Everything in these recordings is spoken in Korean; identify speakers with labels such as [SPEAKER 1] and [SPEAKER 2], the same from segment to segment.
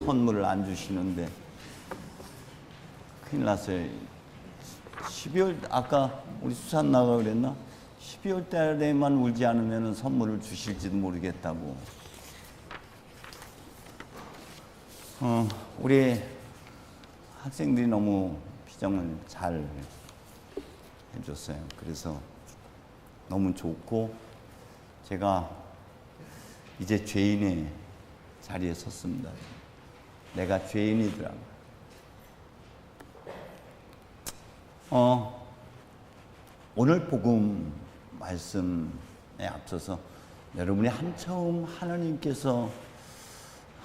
[SPEAKER 1] 선물을 안 주시는데 큰일 났어요. 12월 아까 우리 수산 나가 그랬나? 12월 달에만 울지 않으면 선물을 주실지도 모르겠다고. 우리 학생들이 너무 비정을 잘 해줬어요. 그래서 너무 좋고 제가 이제 죄인의 자리에 섰습니다. 내가 죄인이더라고요. 오늘 복음 말씀에 앞서서 여러분이 한처음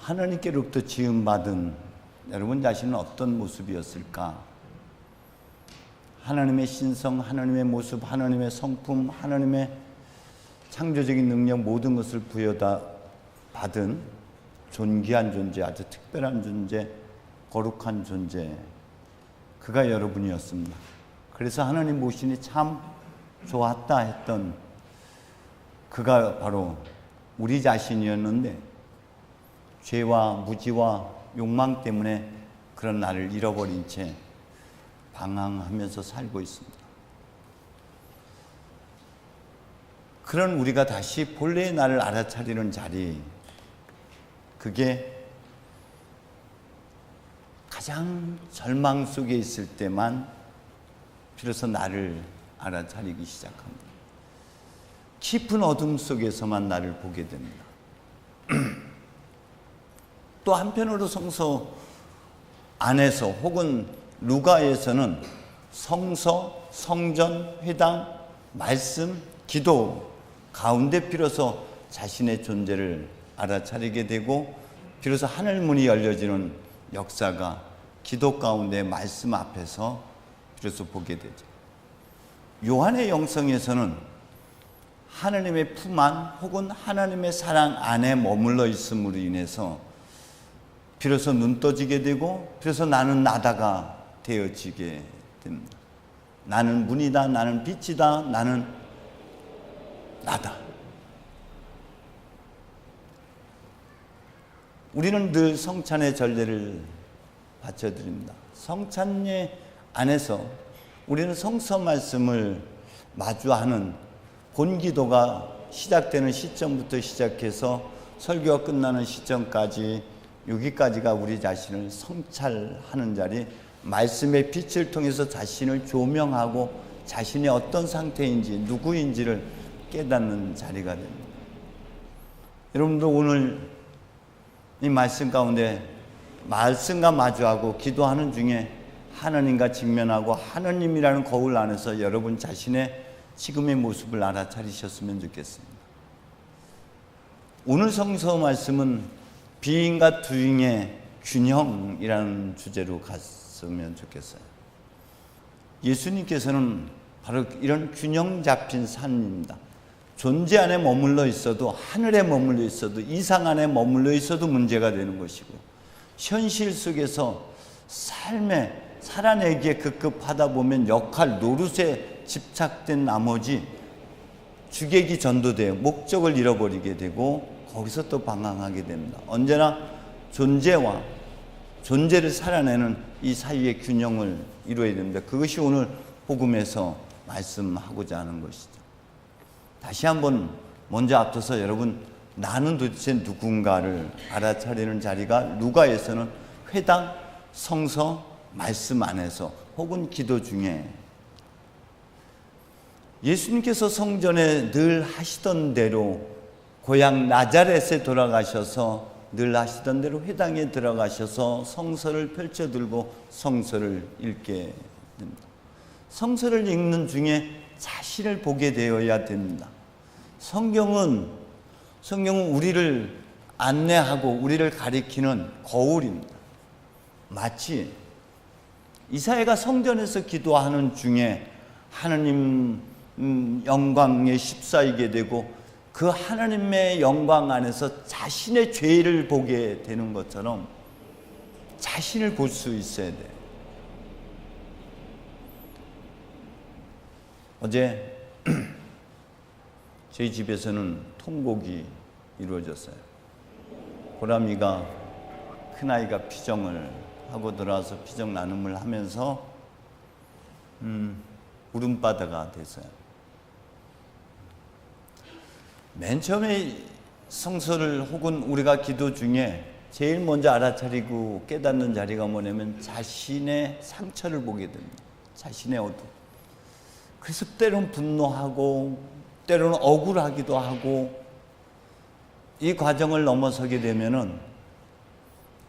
[SPEAKER 1] 하나님께로부터 지음받은 여러분 자신은 어떤 모습이었을까? 하나님의 신성, 하나님의 모습, 하나님의 성품, 하나님의 창조적인 능력 모든 것을 부여다 받은 존귀한 존재, 아주 특별한 존재, 거룩한 존재, 그가 여러분이었습니다. 그래서 하나님 모시니 참 좋았다 했던 그가 바로 우리 자신이었는데 죄와 무지와 욕망 때문에 그런 나를 잃어버린 채 방황하면서 살고 있습니다. 그런 우리가 다시 본래의 나를 알아차리는 자리, 그게 가장 절망 속에 있을 때만 비로소 나를 알아차리기 시작합니다. 깊은 어둠 속에서만 나를 보게 됩니다. 또 한편으로 성서 안에서 혹은 루가에서는 성서, 성전, 회당, 말씀, 기도 가운데 비로소 자신의 존재를 알아차리게 되고 비로소 하늘문이 열려지는 역사가 기도 가운데 말씀 앞에서 비로소 보게 되죠. 요한의 영성에서는 하나님의 품 안 혹은 하나님의 사랑 안에 머물러 있음으로 인해서 비로소 눈 떠지게 되고 비로소 나는 나다가 되어지게 됩니다. 나는 문이다, 나는 빛이다, 나는 나다. 우리는 늘 성찬의 전례를 바쳐드립니다. 성찬례 안에서 우리는 성서 말씀을 마주하는 본기도가 시작되는 시점부터 시작해서 설교가 끝나는 시점까지 여기까지가 우리 자신을 성찰하는 자리, 말씀의 빛을 통해서 자신을 조명하고 자신이 어떤 상태인지 누구인지를 깨닫는 자리가 됩니다. 여러분도 오늘 이 말씀 가운데 말씀과 마주하고 기도하는 중에 하나님과 직면하고 하나님이라는 거울 안에서 여러분 자신의 지금의 모습을 알아차리셨으면 좋겠습니다. 오늘 성서 말씀은 비잉과 두잉의 균형이라는 주제로 갔으면 좋겠어요. 예수님께서는 바로 이런 균형 잡힌 삶입니다. 존재 안에 머물러 있어도, 하늘에 머물러 있어도, 이상 안에 머물러 있어도 문제가 되는 것이고, 현실 속에서 삶에 살아내기에 급급하다 보면 역할, 노릇에 집착된 나머지 주객이 전도되어 목적을 잃어버리게 되고 거기서 또 방황하게 됩니다. 언제나 존재와 존재를 살아내는 이 사이의 균형을 이루어야 됩니다. 그것이 오늘 복음에서 말씀하고자 하는 것이죠. 다시 한번 먼저 앞서서 여러분, 나는 도대체 누군가를 알아차리는 자리가 루가에서는 회당, 성서, 말씀 안에서 혹은 기도 중에 예수님께서 성전에 늘 하시던 대로 고향 나자렛에 돌아가셔서 늘 하시던 대로 회당에 들어가셔서 성서를 펼쳐들고 성서를 읽게 됩니다. 성서를 읽는 중에 자신을 보게 되어야 됩니다. 성경은 우리를 안내하고 우리를 가리키는 거울입니다. 마치 이사야가 성전에서 기도하는 중에 하나님 영광에 휩싸이게 되고 그 하나님의 영광 안에서 자신의 죄를 보게 되는 것처럼 자신을 볼 수 있어야 돼요. 어제 저희 집에서는 통곡이 이루어졌어요. 보람이가 큰아이가 피정을 하고 들어와서 피정 나눔을 하면서 울음바다가 됐어요. 맨 처음에 성서를 혹은 우리가 기도 중에 제일 먼저 알아차리고 깨닫는 자리가 뭐냐면 자신의 상처를 보게 됩니다. 자신의 어둠. 그래서 때로는 분노하고 때로는 억울하기도 하고, 이 과정을 넘어서게 되면은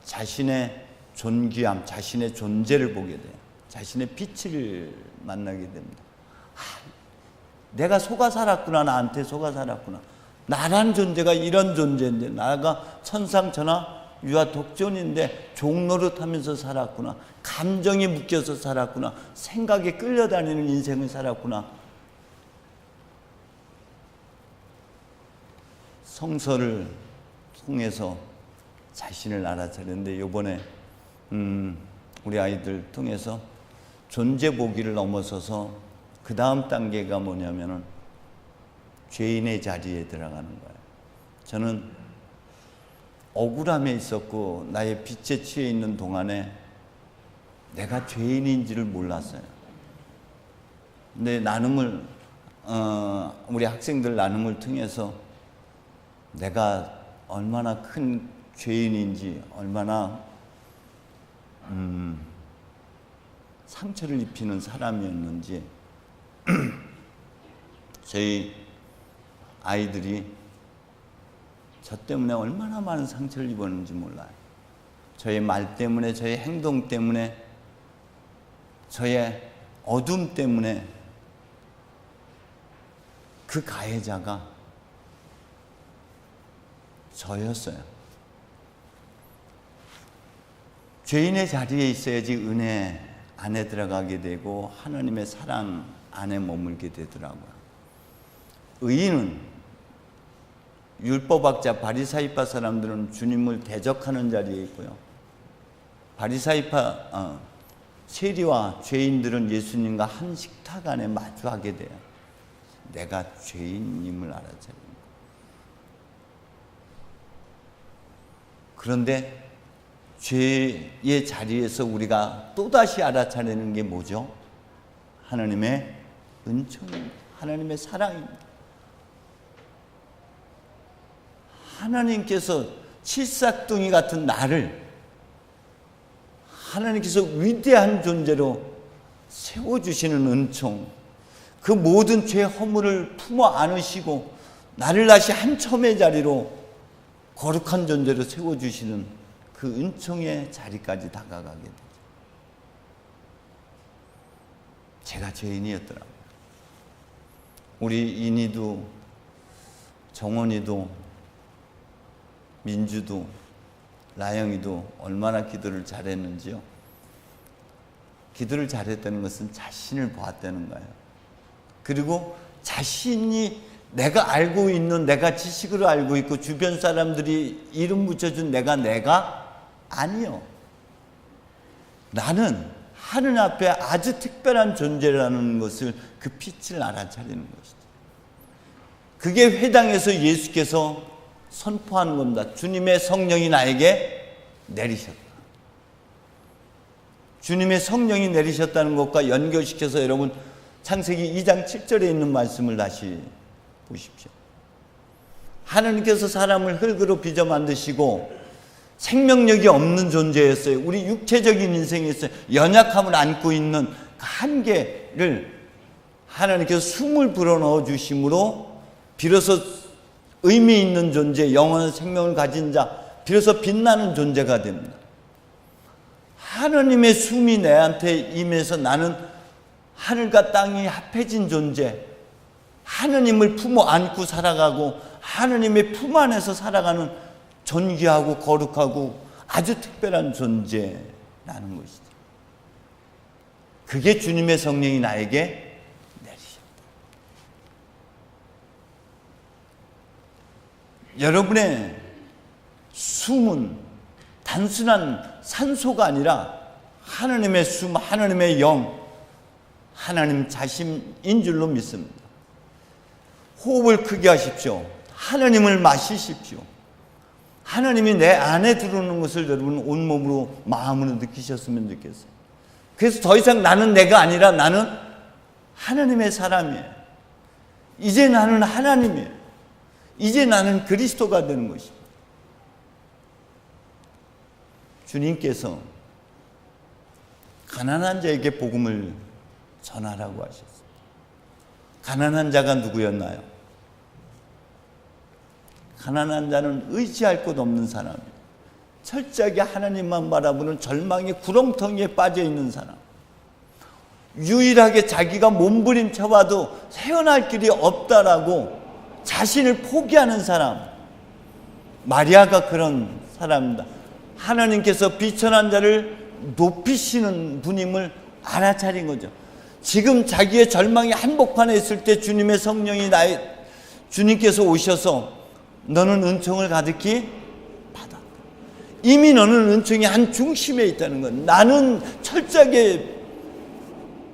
[SPEAKER 1] 자신의 존귀함, 자신의 존재를 보게 돼요. 자신의 빛을 만나게 됩니다. 내가 속아 살았구나. 나한테 속아 살았구나. 나란 존재가 이런 존재인데, 나가 천상천하 유아 독존인데 종노릇하면서 살았구나. 감정이 묶여서 살았구나. 생각에 끌려다니는 인생을 살았구나. 성서를 통해서 자신을 알아차렸는데, 요번에 우리 아이들 통해서 존재 보기를 넘어서서 그 다음 단계가 뭐냐면은 죄인의 자리에 들어가는 거예요. 저는 억울함에 있었고 나의 빛에 취해 있는 동안에 내가 죄인인지를 몰랐어요. 근데 나눔을 우리 학생들 나눔을 통해서 내가 얼마나 큰 죄인인지, 얼마나 상처를 입히는 사람이었는지 저희 아이들이 저 때문에 얼마나 많은 상처를 입었는지 몰라요. 저의 말 때문에, 저의 행동 때문에, 저의 어둠 때문에 그 가해자가 저였어요. 죄인의 자리에 있어야지 은혜 안에 들어가게 되고 하나님의 사랑 안에 머물게 되더라고요. 의인은, 율법학자 바리사이파 사람들은 주님을 대적하는 자리에 있고요. 바리사이파 세리와 죄인들은 예수님과 한 식탁 안에 마주하게 돼요. 내가 죄인임을 알아차리는. 그런데 죄의 자리에서 우리가 또다시 알아차리는 게 뭐죠? 하나님의 은총입니다. 하나님의 사랑입니다. 하나님께서 칠삭둥이 같은 나를 하나님께서 위대한 존재로 세워주시는 은총, 그 모든 죄 허물을 품어 안으시고 나를 다시 한첨의 자리로 거룩한 존재로 세워주시는 그 은총의 자리까지 다가가게 되죠. 제가 죄인이었더라고요. 우리 인이도 정원이도 민주도 라영이도 얼마나 기도를 잘했는지요. 기도를 잘했다는 것은 자신을 보았다는 거예요. 그리고 자신이 내가 알고 있는, 내가 지식으로 알고 있고 주변 사람들이 이름 붙여준 내가 아니요. 나는 하늘 앞에 아주 특별한 존재라는 것을, 그 빛을 알아차리는 것이죠. 그게 회당에서 예수께서 선포하는 겁니다. 주님의 성령이 나에게 내리셨다. 주님의 성령이 내리셨다는 것과 연결시켜서 여러분 창세기 2장 7절에 있는 말씀을 다시 보십시오. 하나님께서 사람을 흙으로 빚어 만드시고 생명력이 없는 존재였어요. 우리 육체적인 인생에서 연약함을 안고 있는 그 한계를 하나님께서 숨을 불어넣어 주심으로 비로소 의미 있는 존재, 영원한 생명을 가진 자, 비로소 빛나는 존재가 됩니다. 하나님의 숨이 내한테 임해서 나는 하늘과 땅이 합해진 존재, 하느님을 품어 안고 살아가고 하느님의 품 안에서 살아가는 존귀하고 거룩하고 아주 특별한 존재라는 것이죠. 그게 주님의 성령이 나에게 여러분의 숨은 단순한 산소가 아니라 하나님의 숨, 하나님의 영, 하나님 자신인 줄로 믿습니다. 호흡을 크게 하십시오. 하나님을 마시십시오. 하나님이 내 안에 들어오는 것을 여러분 온몸으로 마음으로 느끼셨으면 좋겠어요. 그래서 더 이상 나는 내가 아니라 나는 하나님의 사람이에요. 이제 나는 하나님이에요. 이제 나는 그리스도가 되는 것입니다. 주님께서 가난한 자에게 복음을 전하라고 하셨어요. 가난한 자가 누구였나요? 가난한 자는 의지할 곳 없는 사람이에요. 철저하게 하나님만 바라보는 절망의 구렁텅이에 빠져 있는 사람. 유일하게 자기가 몸부림쳐봐도 헤어날 길이 없다라고 자신을 포기하는 사람. 마리아가 그런 사람입니다. 하나님께서 비천한 자를 높이시는 분임을 알아차린 거죠. 지금 자기의 절망이 한복판에 있을 때 주님의 성령이 주님께서 오셔서 너는 은총을 가득히 받아. 이미 너는 은총의 한 중심에 있다는 건, 나는 철저하게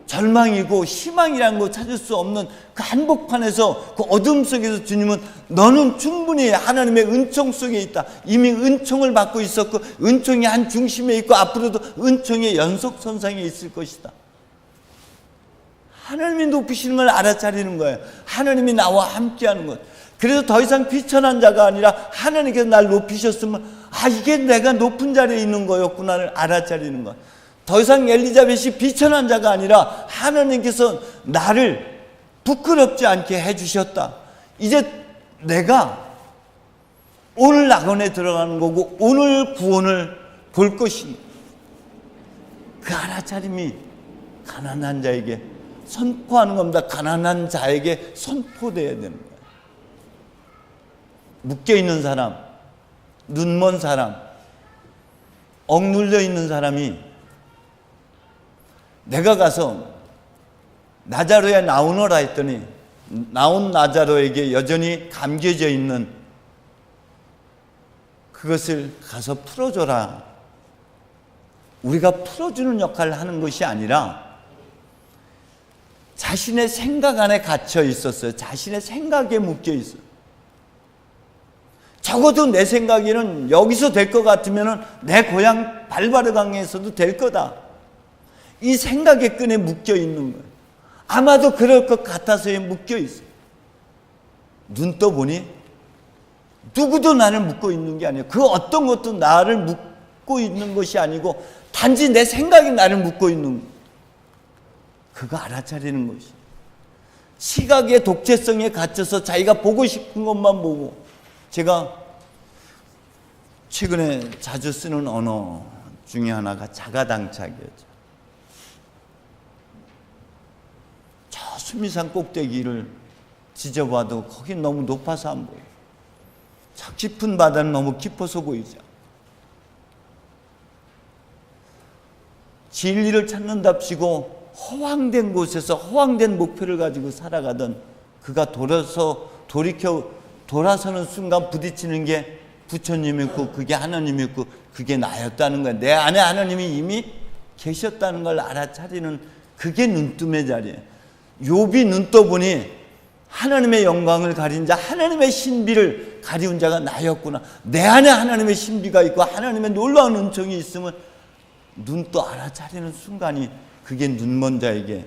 [SPEAKER 1] 절망이고 희망이라는 거 찾을 수 없는 그 한복판에서, 그 어둠 속에서 주님은 너는 충분히 하나님의 은총 속에 있다. 이미 은총을 받고 있었고 은총의 한 중심에 있고 앞으로도 은총의 연속선상에 있을 것이다. 하나님이 높이시는 걸 알아차리는 거예요. 하나님이 나와 함께하는 것. 그래서 더 이상 비천한 자가 아니라 하나님께서 날 높이셨으면 이게 내가 높은 자리에 있는 거였구나를 알아차리는 것. 더 이상 엘리자벳이 비천한 자가 아니라 하나님께서 나를 부끄럽지 않게 해주셨다. 이제 내가 오늘 낙원에 들어가는 거고 오늘 구원을 볼 것입니다. 그 알아차림이 가난한 자에게 선포하는 겁니다. 가난한 자에게 선포되어야 되는 거예요. 묶여있는 사람, 눈먼 사람, 억눌려 있는 사람이 내가 가서 나자로에 나오너라 했더니 나온 나자로에게 여전히 감겨져 있는 그것을 가서 풀어줘라. 우리가 풀어주는 역할을 하는 것이 아니라 자신의 생각 안에 갇혀 있었어요. 자신의 생각에 묶여 있어요. 적어도 내 생각에는 여기서 될 것 같으면 내 고향 발바르강에서도 될 거다. 이 생각의 끈에 묶여 있는 거예요. 아마도 그럴 것 같아서 묶여 있어요. 눈 떠보니 누구도 나를 묶고 있는 게 아니에요. 그 어떤 것도 나를 묶고 있는 것이 아니고 단지 내 생각이 나를 묶고 있는 거예요. 그거 알아차리는 것이. 시각의 독재성에 갇혀서 자기가 보고 싶은 것만 보고. 제가 최근에 자주 쓰는 언어 중에 하나가 자가당착이었죠. 저 수미산 꼭대기를 지져봐도 거긴 너무 높아서 안 보여. 저 깊은 바다는 너무 깊어서 보이죠. 진리를 찾는답시고 허황된 곳에서 허황된 목표를 가지고 살아가던 그가 돌아서는 순간 부딪히는 게 부처님이었고 그게 하나님이었고 그게 나였다는 거야. 내 안에 하나님이 이미 계셨다는 걸 알아차리는 그게 눈뜸의 자리예요. 욥이 눈 떠보니 하나님의 영광을 가린 자, 하나님의 신비를 가리운 자가 나였구나. 내 안에 하나님의 신비가 있고 하나님의 놀라운 은총이 있으면 눈 또 알아차리는 순간이 그게 눈먼 자에게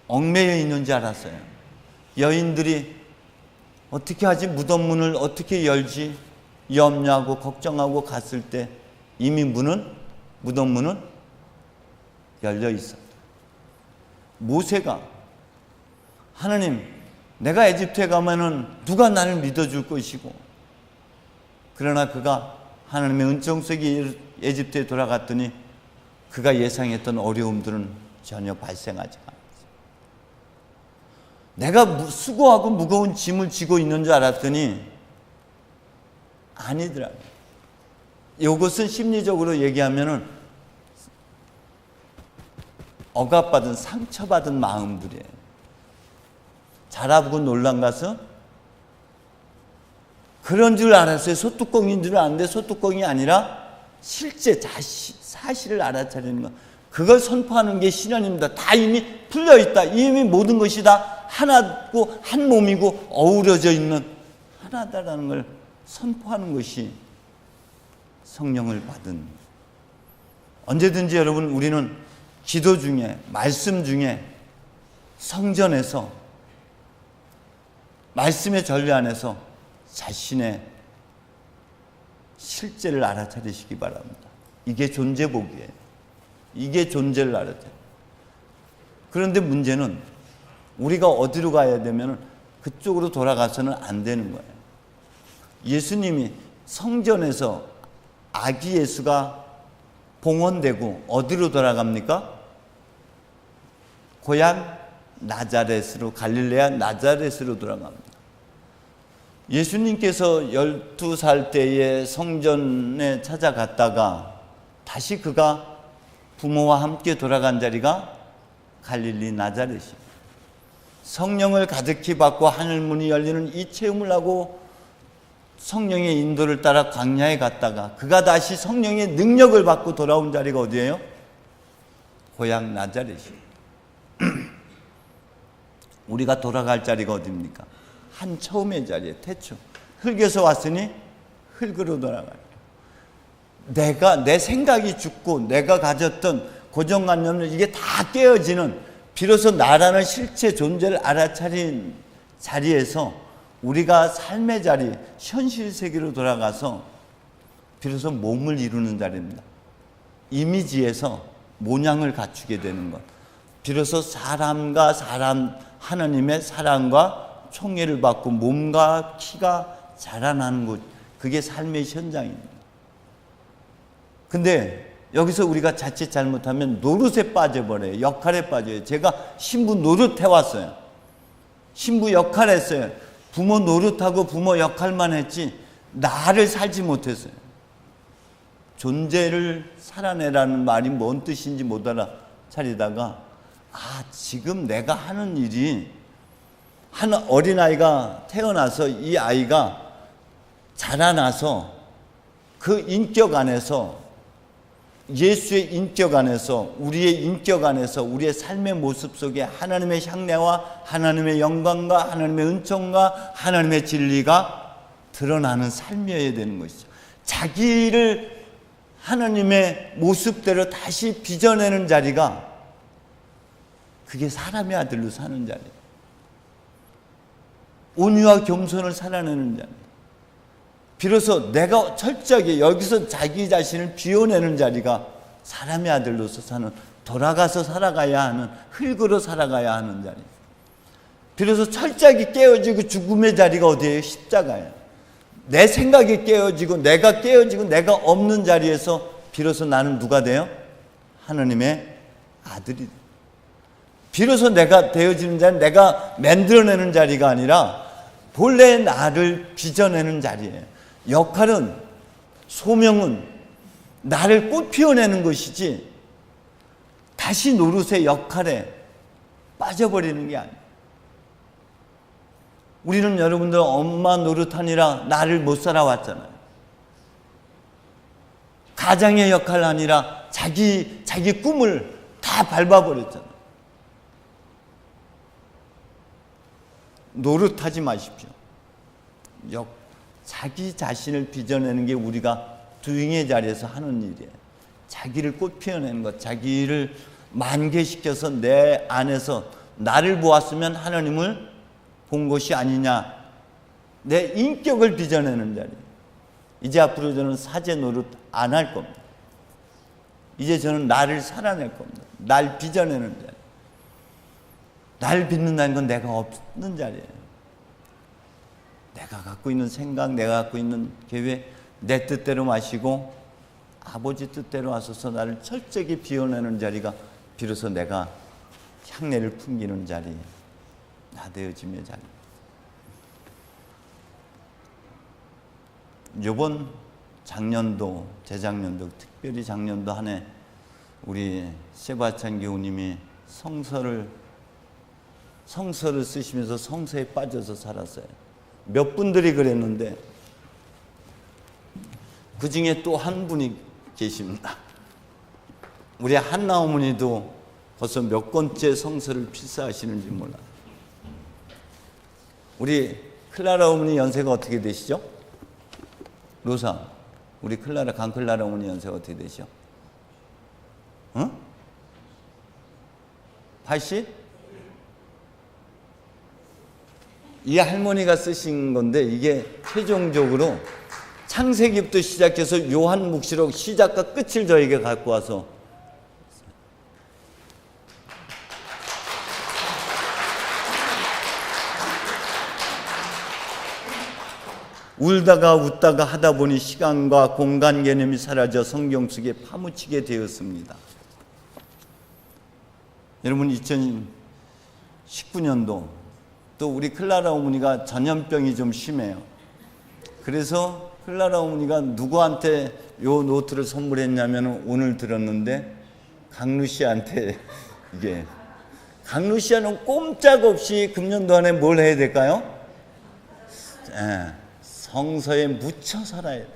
[SPEAKER 1] 얽매여 있는지 알았어요. 여인들이 어떻게 하지? 무덤문을 어떻게 열지? 염려하고 걱정하고 갔을 때 이미 무덤문은 열려 있었다. 모세가 하나님, 내가 에집트에 가면은 누가 나를 믿어줄 것이고, 그러나 그가 하나님의 은총 속에 에집트에 돌아갔더니 그가 예상했던 어려움들은 전혀 발생하지 않았어요. 내가 수고하고 무거운 짐을 지고 있는 줄 알았더니 아니더라고요. 이것은 심리적으로 얘기하면은 억압받은 상처받은 마음들이에요. 자라보고 놀란 가서 그런 줄 알았어요. 소뚜껑인 줄 아는데 소뚜껑이 아니라 실제 사실을 알아차리는 것. 그걸 선포하는 게 신앙입니다. 다 이미 풀려있다. 이미 모든 것이 다 하나고 한 몸이고 어우러져 있는 편하다라는 걸 선포하는 것이 성령을 받은. 언제든지 여러분, 우리는 기도 중에, 말씀 중에, 성전에서, 말씀의 전례 안에서 자신의 실제를 알아차리시기 바랍니다. 이게 존재복이에요. 이게 존재를 알아차려. 그런데 문제는 우리가 어디로 가야 되면 그쪽으로 돌아가서는 안 되는 거예요. 예수님이 성전에서 아기 예수가 봉헌되고 어디로 돌아갑니까? 고향 나자렛으로, 갈릴레아 나자렛으로 돌아갑니다. 예수님께서 12살 때에 성전에 찾아갔다가 다시 그가 부모와 함께 돌아간 자리가 갈릴리 나자렛입니다. 성령을 가득히 받고 하늘문이 열리는 이 체험을 하고 성령의 인도를 따라 광야에 갔다가 그가 다시 성령의 능력을 받고 돌아온 자리가 어디예요? 고향 나자렛이에요. 우리가 돌아갈 자리가 어디입니까? 한 처음의 자리에, 태초. 흙에서 왔으니 흙으로 돌아가요. 내 생각이 죽고 내가 가졌던 고정관념을 이게 다 깨어지는, 비로소 나라는 실체 존재를 알아차린 자리에서 우리가 삶의 자리, 현실 세계로 돌아가서 비로소 몸을 이루는 자리입니다. 이미지에서 모양을 갖추게 되는 것. 비로소 사람과 사람, 하나님의 사랑과 총애를 받고 몸과 키가 자라나는 곳, 그게 삶의 현장입니다. 근데 여기서 우리가 자칫 잘못하면 노릇에 빠져버려요. 역할에 빠져요. 제가 신부 노릇해왔어요. 신부 역할 했어요. 부모 노릇하고 부모 역할만 했지 나를 살지 못했어요. 존재를 살아내라는 말이 뭔 뜻인지 못 알아차리다가 지금 내가 하는 일이, 한 어린아이가 태어나서 이 아이가 자라나서 그 인격 안에서, 예수의 인격 안에서, 우리의 인격 안에서, 우리의 삶의 모습 속에 하나님의 향내와 하나님의 영광과 하나님의 은총과 하나님의 진리가 드러나는 삶이어야 되는 것이죠. 자기를 하나님의 모습대로 다시 빚어내는 자리가, 그게 사람의 아들로 사는 자리예요. 온유와 겸손을 살아내는 자리. 비로소 내가 철저하게 여기서 자기 자신을 비워내는 자리가 사람의 아들로서 사는, 돌아가서 살아가야 하는, 흙으로 살아가야 하는 자리. 비로소 철저하게 깨어지고 죽음의 자리가 어디예요? 십자가예요. 내 생각이 깨어지고 내가 없는 자리에서 비로소 나는 누가 돼요? 하나님의 아들이 돼요. 비로소 내가 되어지는 자리는 내가 만들어내는 자리가 아니라 본래 나를 빚어내는 자리예요. 역할은, 소명은 나를 꽃 피워내는 것이지 다시 노릇의 역할에 빠져버리는 게 아니에요. 우리는 여러분들 엄마 노릇하니라 나를 못 살아왔잖아요. 가장의 역할 아니라 자기 꿈을 다 밟아버렸잖아요. 노릇하지 마십시오. 자기 자신을 빚어내는 게 우리가 두잉의 자리에서 하는 일이에요. 자기를 꽃 피워내는 것, 자기를 만개시켜서 내 안에서 나를 보았으면 하나님을 본 것이 아니냐, 내 인격을 빚어내는 자리. 이제 앞으로 저는 사제 노릇 안 할 겁니다. 이제 저는 나를 살아낼 겁니다. 날 빚어내는 자리. 날 빚는다는 건 내가 없는 자리예요. 내가 갖고 있는 생각, 내가 갖고 있는 계획, 내 뜻대로 마시고 아버지 뜻대로 하소서 나를 철저히 비워내는 자리가 비로소 내가 향내를 풍기는 자리, 나되어짐의 자리. 이번 작년도, 재작년도, 특별히 작년도 한 해 우리 세바찬 교우님이 성서를 쓰시면서 성서에 빠져서 살았어요. 몇 분들이 그랬는데 그 중에 또 한 분이 계십니다. 우리 한나 어머니도 벌써 몇 권째 성서를 필사하시는지 몰라. 우리 클라라 어머니 연세가 어떻게 되시죠? 로사, 우리 클라라, 강클라라 어머니 연세가 어떻게 되시죠? 응? 80? 이 할머니가 쓰신 건데 이게 최종적으로 창세기부터 시작해서 요한 묵시록 시작과 끝을 저에게 갖고 와서 울다가 웃다가 하다 보니 시간과 공간 개념이 사라져 성경 속에 파묻히게 되었습니다. 여러분 2019년도 또 우리 클라라 어머니가 전염병이 좀 심해요. 그래서 클라라 어머니가 누구한테 요 노트를 선물했냐면 오늘 들었는데 강루 씨한테 이게 강루 씨는 꼼짝없이 금년도 안에 뭘 해야 될까요? 성서에 묻혀 살아야 돼.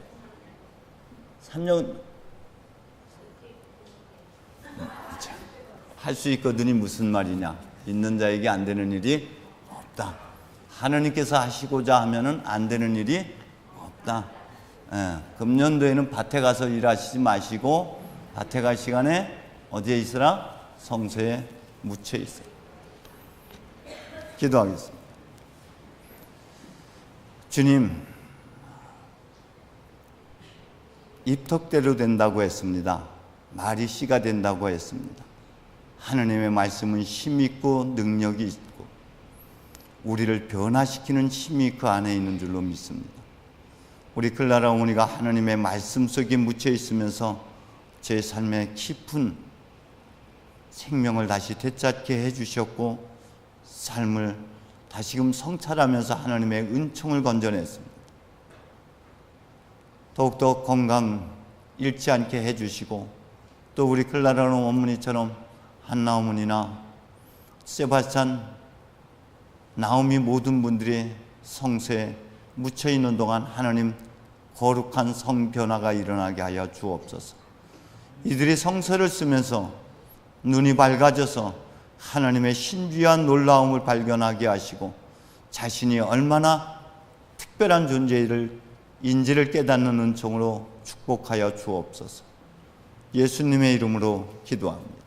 [SPEAKER 1] 3년 할 수 있거든이 무슨 말이냐? 있는 자에게 안 되는 일이 없다. 하나님께서 하시고자 하면은 안 되는 일이 없다. 금년도에는 밭에 가서 일하시지 마시고 밭에 갈 시간에 어디에 있으라? 성서에 묻혀 있어요. 기도하겠습니다. 주님, 입턱대로 된다고 했습니다. 말이 씨가 된다고 했습니다. 하느님의 말씀은 힘이 있고 능력이 있고 우리를 변화시키는 힘이 그 안에 있는 줄로 믿습니다. 우리 클라라 어머니가 하느님의 말씀 속에 묻혀 있으면서 제 삶에 깊은 생명을 다시 되찾게 해주셨고 삶을 다시금 성찰하면서 하나님의 은총을 건져냈습니다. 더욱더 건강 잃지 않게 해주시고 또 우리 클라라 어머니처럼 한나 어머니나 세바스찬, 나오미 모든 분들이 성서에 묻혀있는 동안 하나님 거룩한 성 변화가 일어나게 하여 주옵소서. 이들이 성서를 쓰면서 눈이 밝아져서 하나님의 신비한 놀라움을 발견하게 하시고 자신이 얼마나 특별한 존재인지를 깨닫는 은총으로 축복하여 주옵소서. 예수님의 이름으로 기도합니다.